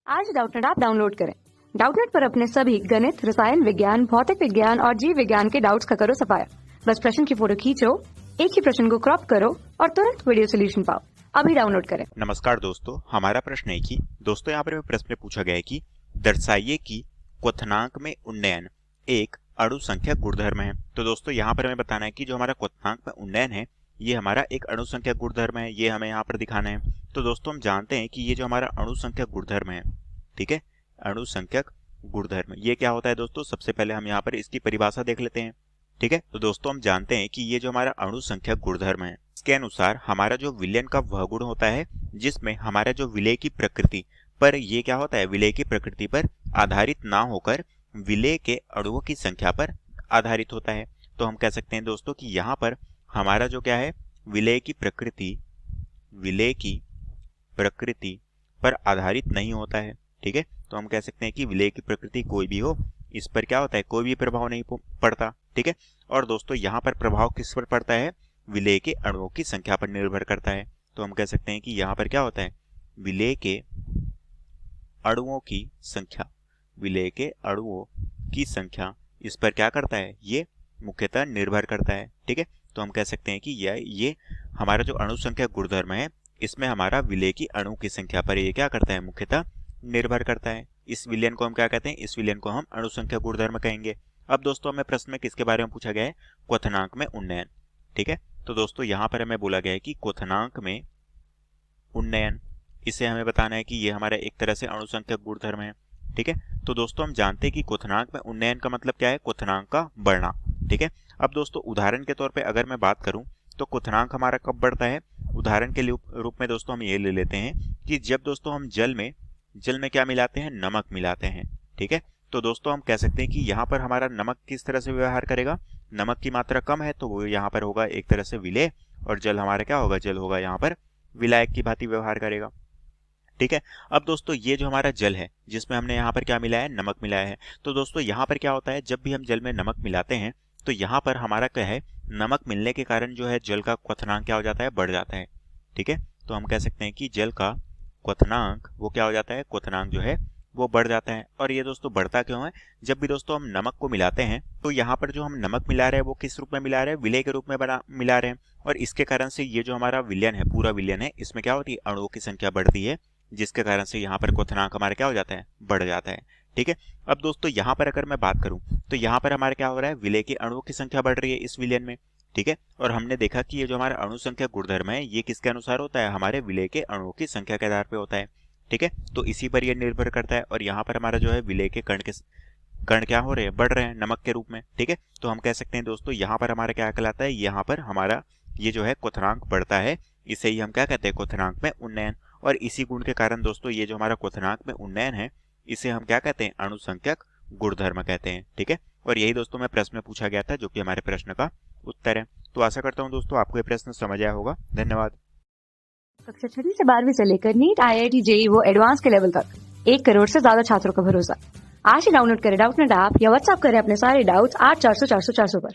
आज Doubtnut app download करें। Doubtnut पर अपने सभी गणित, रसायन विज्ञान, भौतिक विज्ञान और जीव विज्ञान के डाउट्स का करो सफाया। बस प्रश्न की फोटो खींचो, एक ही प्रश्न को क्रॉप करो और तुरंत वीडियो सोल्यूशन पाओ। अभी डाउनलोड करें। नमस्कार दोस्तों, हमारा प्रश्न है कि दोस्तों यहाँ पर प्रश्न में पूछा गया है कि दर्शाइए कि क्वथनांक में उन्नयन एक अणु संख्या गुणधर्म है। तो दोस्तों यहाँ पर हमें बताना है कि जो हमारा क्वथनांक में उन्नयन है ये हमारा एक अणु संख्या गुणधर्म है, ये हमें यहाँ पर दिखाना है। तो दोस्तों हम जानते हैं कि ये जो हमारा अणु संख्या गुणधर्म है, ठीक है, अणु संख्यक गुणधर्म ये क्या होता है दोस्तों, सबसे पहले हम यहाँ पर इसकी परिभाषा देख लेते हैं। ठीक है, तो दोस्तों हम जानते हैं कि ये जो हमारा अणु संख्यक गुणधर्म है इसके अनुसार हमारा जो विलयन का वह गुण होता है जिसमें हमारा जो विलय की प्रकृति पर ये क्या होता है, विलय की प्रकृति पर आधारित ना होकर विलय के अणुओं की संख्या पर आधारित होता है। तो हम कह सकते हैं दोस्तों कि यहाँ पर हमारा जो क्या है, विलय की प्रकृति पर आधारित नहीं होता है। ठीक है, तो हम कह सकते हैं कि विलय की प्रकृति कोई भी हो इस पर क्या होता है, कोई भी प्रभाव नहीं पड़ता। ठीक है, और दोस्तों यहाँ पर प्रभाव किस पर पड़ता है, विलय के अणुओं की संख्या पर निर्भर करता है। तो हम कह सकते हैं कि यहाँ पर क्या होता है, विलय के अणुओं की संख्या इस पर क्या करता है, ये मुख्यतः निर्भर करता है। ठीक है, तो हम कह सकते हैं कि ये हमारा जो अणु संख्या गुणधर्म है इसमें हमारा विलय की अणु की संख्या पर ये क्या करता है, मुख्यतः निर्भर करता है। इस विलयन को हम क्या कहते हैं, इस विलयन को हम अणु संख्या गुणधर्म कहेंगे। अब दोस्तों हमें प्रश्न में किसके बारे में पूछा गया है, क्वथनांक में उन्नयन। ठीक है, तो दोस्तों यहाँ पर हमें बोला गया है कि क्वथनांक में उन्नयन, इसे हमें बताना है कि ये हमारा एक तरह से अणु संख्या गुणधर्म है। ठीक है, तो दोस्तों हम जानते हैं कि क्वथनांक में उन्नयन का मतलब क्या है, क्वथनांक का बढ़ना। ठीक है, अब दोस्तों उदाहरण के तौर पे अगर मैं बात करूं तो क्वथनांक हमारा कब बढ़ता है, उदाहरण के रूप में दोस्तों हम ये ले लेते हैं कि जब दोस्तों हम जल में क्या मिलाते हैं, नमक मिलाते हैं। ठीक है, तो दोस्तों हम कह सकते हैं कि यहाँ पर हमारा नमक किस तरह से व्यवहार करेगा, नमक की मात्रा कम है तो वो यहाँ पर होगा एक तरह से विलय, और जल हमारा क्या होगा, जल होगा यहाँ पर विलायक की भांति व्यवहार करेगा। ठीक है, अब दोस्तों ये जो हमारा जल है जिसमें हमने यहाँ पर क्या मिलाया है, नमक मिलाया है। तो दोस्तों यहाँ पर क्या होता है, जब भी हम जल में नमक मिलाते हैं तो यहाँ पर हमारा क्या है, नमक मिलने के कारण जो है जल का क्वथनांक क्या हो जाता है, बढ़ जाता है। ठीक है, तो हम कह सकते हैं कि जल का क्वथनांक वो क्या हो जाता है, क्वथनांक जो है वो बढ़ जाता है। और ये दोस्तों बढ़ता क्यों है, जब भी दोस्तों हम नमक को मिलाते हैं तो यहाँ पर जो हम नमक मिला रहे हैं वो किस रूप में मिला रहे हैं, विलय के रूप में मिला रहे हैं। और इसके कारण से ये जो हमारा विलयन है, पूरा विलयन है, इसमें क्या होती है, अणुओं की संख्या बढ़ती है, जिसके कारण से यहाँ पर क्वथनांक हमारा क्या हो जाता है, बढ़ जाता है। ठीक है, अब दोस्तों यहाँ पर अगर मैं बात करूं तो यहाँ पर हमारे क्या हो रहा है, विलय के अणुओं की संख्या बढ़ रही है इस विलयन में। ठीक है, और हमने देखा कि ये जो हमारा अणु संख्या गुणधर्म है ये किसके अनुसार होता है, हमारे विलय के अणुओं की संख्या के आधार पर होता है। ठीक है, तो इसी पर यह निर्भर करता है। और यहाँ पर हमारा जो है विलय के कण क्या हो रहे हैं, बढ़ रहे हैं नमक के रूप में। ठीक है, तो हम कह सकते हैं दोस्तों यहाँ पर हमारा क्या कहलाता है, यहाँ पर हमारा ये जो है क्वथनांक बढ़ता है, इसे ही हम क्या कहते हैं, क्वथनांक में उन्नयन। और इसी गुण के कारण दोस्तों ये जो हमारा क्वथनांक में उन्नयन है इसे हम क्या कहते हैं, अणुसंख्यक गुणधर्म कहते हैं। ठीक है, और यही दोस्तों में प्रश्न में पूछा गया था जो कि हमारे प्रश्न का उत्तर है। तो आशा करता हूँ दोस्तों आपको ये प्रश्न समझ आया होगा। धन्यवाद। कक्षा 6 से 12वीं से लेकर नीट, IIT, JEE वो एडवांस के लेवल तक 1 करोड़ से ज्यादा छात्रों का भरोसा। आज ही डाउनलोड करें डाउटनेट ऐप या व्हाट्सएप करें अपने सारे डाउट्स 8400 400 400 पर।